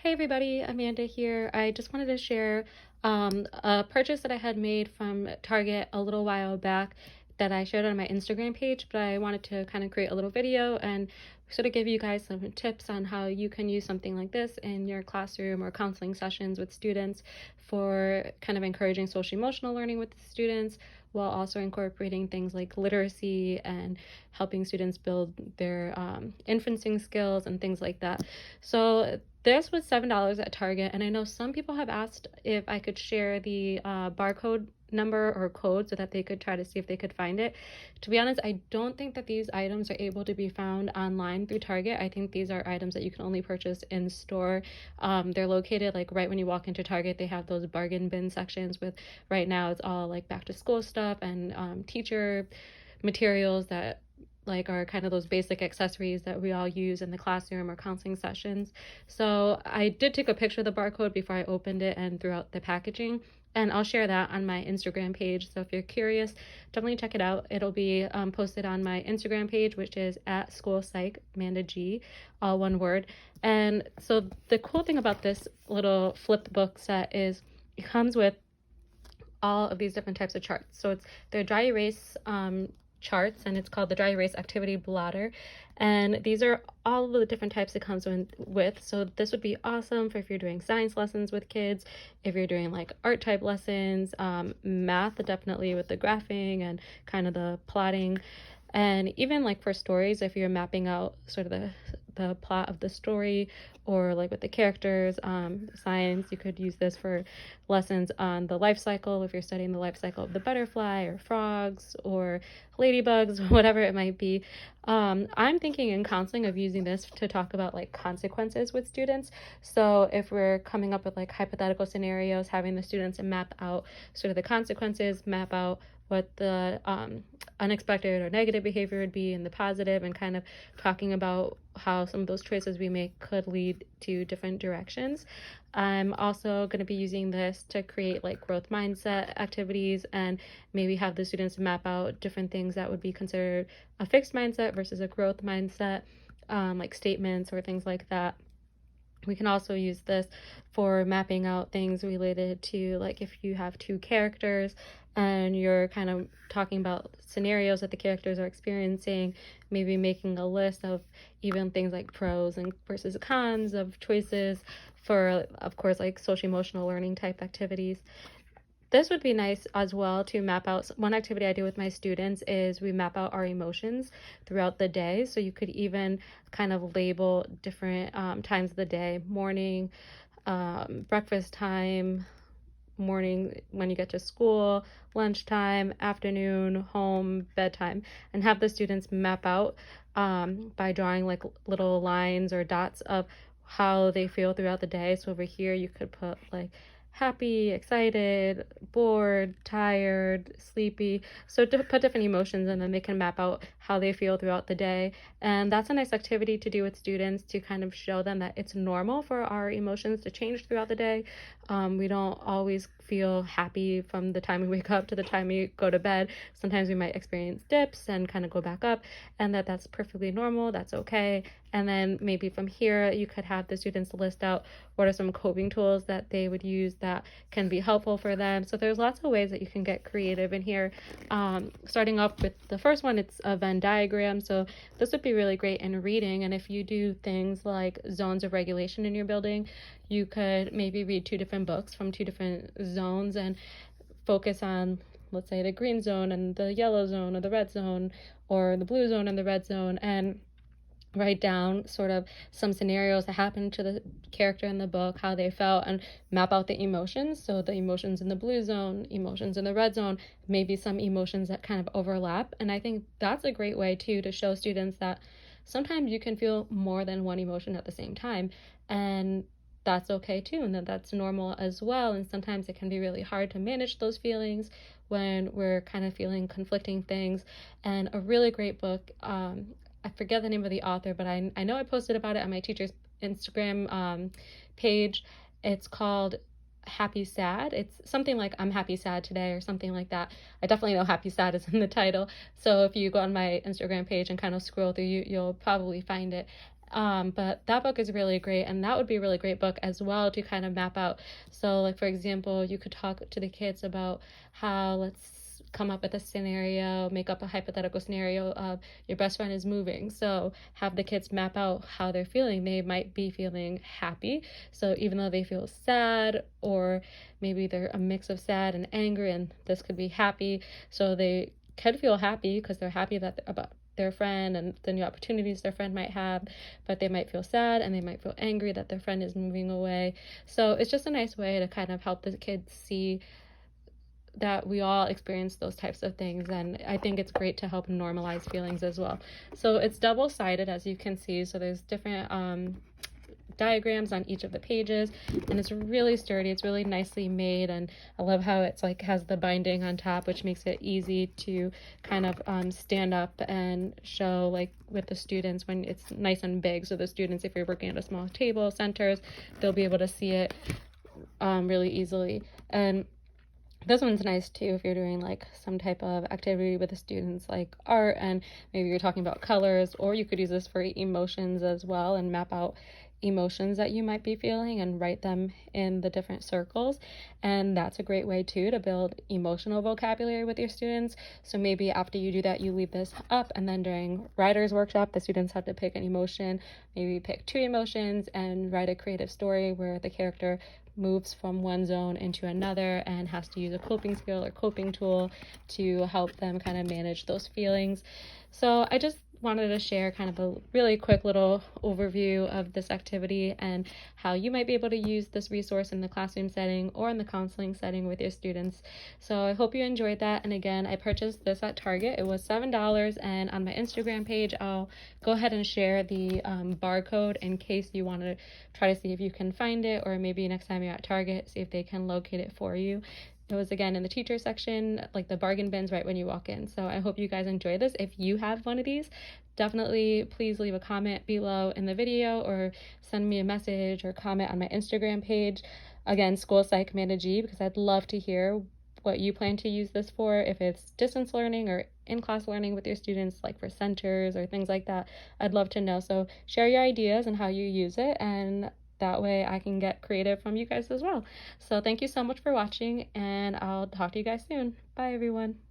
Hey everybody, Amanda here. I just wanted to share a purchase that I had made from Target a little while back that I shared on my Instagram page, but I wanted to kind of create a little video and sort of give you guys some tips on how you can use something like this in your classroom or counseling sessions with students for kind of encouraging social emotional learning with the students while also incorporating things like literacy and helping students build their inferencing skills and things like that. So this was $7 at Target, and I know some people have asked if I could share the barcode number or code so that they could try to see if they could find it. To be honest, I don't think that these items are able to be found online through Target. I think these are items that you can only purchase in store. They're located like right when you walk into Target. They have those bargain bin sections with, right now it's all like back to school stuff and teacher materials that like are kind of those basic accessories that we all use in the classroom or counseling sessions. So I did take a picture of the barcode before I opened it and throughout the packaging, and I'll share that on my Instagram page. So if you're curious, definitely check it out. It'll be posted on my Instagram page, which is at School Psych Amanda G, all one word. And so the cool thing about this little flipped book set is it comes with all of these different types of charts. So they're dry erase charts, and it's called the dry erase activity blotter, and these are all of the different types it comes with. So this would be awesome for if you're doing science lessons with kids, if you're doing like art type lessons, math definitely with the graphing and kind of the plotting, and even like for stories, if you're mapping out sort of the plot of the story, or like with the characters, science, you could use this for lessons on the life cycle if you're studying the life cycle of the butterfly or frogs or ladybugs, whatever it might be. I'm thinking in counseling of using this to talk about like consequences with students. So if we're coming up with like hypothetical scenarios, having the students map out sort of the consequences, map out what the unexpected or negative behavior would be and the positive, and kind of talking about how some of those choices we make could lead to different directions. I'm also going to be using this to create like growth mindset activities and maybe have the students map out different things that would be considered a fixed mindset versus a growth mindset, like statements or things like that. We can also use this for mapping out things related to like if you have two characters and you're kind of talking about scenarios that the characters are experiencing, maybe making a list of even things like pros and versus cons of choices for, of course, like social emotional learning type activities. This would be nice as well to map out. One activity I do with my students is we map out our emotions throughout the day. So you could even kind of label different times of the day: morning, breakfast time, morning when you get to school, lunchtime, afternoon, home, bedtime, and have the students map out by drawing like little lines or dots of how they feel throughout the day. So over here you could put like happy, excited, bored, tired, sleepy. So to put different emotions, and then they can map out how they feel throughout the day. And that's a nice activity to do with students to kind of show them that it's normal for our emotions to change throughout the day. We don't always feel happy from the time we wake up to the time we go to bed. Sometimes we might experience dips and kind of go back up, and that's perfectly normal. That's okay. And then maybe from here, you could have the students list out what are some coping tools that they would use that can be helpful for them. So there's lots of ways that you can get creative in here. Starting off with the first one, it's a Venn diagram. So this would be really great in reading. And if you do things like zones of regulation in your building, you could maybe read two different books from two different zones and focus on, let's say, the green zone and the yellow zone, or the red zone, or the blue zone and the red zone, and write down sort of some scenarios that happened to the character in the book, how they felt, and map out the emotions. So the emotions in the blue zone, emotions in the red zone, maybe some emotions that kind of overlap. And I think that's a great way too to show students that sometimes you can feel more than one emotion at the same time, and that's okay too, and that's normal as well. And sometimes it can be really hard to manage those feelings when we're kind of feeling conflicting things. And a really great book, I forget the name of the author, but I know I posted about it on my teacher's Instagram page. It's called Happy Sad. It's something like I'm happy sad today or something like that. I definitely know happy sad is in the title. So if you go on my Instagram page and kind of scroll through, you'll probably find it. But that book is really great, and that would be a really great book as well to kind of map out. So like, for example, you could talk to the kids about how, let's come up with a scenario, make up a hypothetical scenario of your best friend is moving. So have the kids map out how they're feeling. They might be feeling happy, so even though they feel sad, or maybe they're a mix of sad and angry, and this could be happy, so they could feel happy because they're happy that about their friend and the new opportunities their friend might have, but they might feel sad and they might feel angry that their friend is moving away. So it's just a nice way to kind of help the kids see that we all experience those types of things, and I think it's great to help normalize feelings as well. So it's double-sided, as you can see, so there's different diagrams on each of the pages, and it's really sturdy, it's really nicely made, and I love how it's like has the binding on top, which makes it easy to kind of stand up and show, like with the students, when it's nice and big, so the students, if you're working at a small table centers, they'll be able to see it really easily. And this one's nice too if you're doing like some type of activity with the students, like art, and maybe you're talking about colors, or you could use this for emotions as well and map out emotions that you might be feeling and write them in the different circles. And that's a great way too to build emotional vocabulary with your students. So maybe after you do that, you leave this up, and then during writer's workshop, the students have to pick an emotion, maybe pick 2 emotions, and write a creative story where the character moves from one zone into another and has to use a coping skill or coping tool to help them kind of manage those feelings. So I just wanted to share kind of a really quick little overview of this activity and how you might be able to use this resource in the classroom setting or in the counseling setting with your students. So I hope you enjoyed that. And again, I purchased this at Target. It was $7, and on my Instagram page, I'll go ahead and share the barcode in case you want to try to see if you can find it, or maybe next time you're at Target, see if they can locate it for you. It was again in the teacher section, like the bargain bins right when you walk in. So I hope you guys enjoy this. If you have one of these, definitely please leave a comment below in the video, or send me a message or comment on my Instagram page. Again, School Psych Amanda G, because I'd love to hear what you plan to use this for, if it's distance learning or in-class learning with your students, like for centers or things like that. I'd love to know. So share your ideas and how you use it, and that way I can get creative from you guys as well. So thank you so much for watching, and I'll talk to you guys soon. Bye, everyone.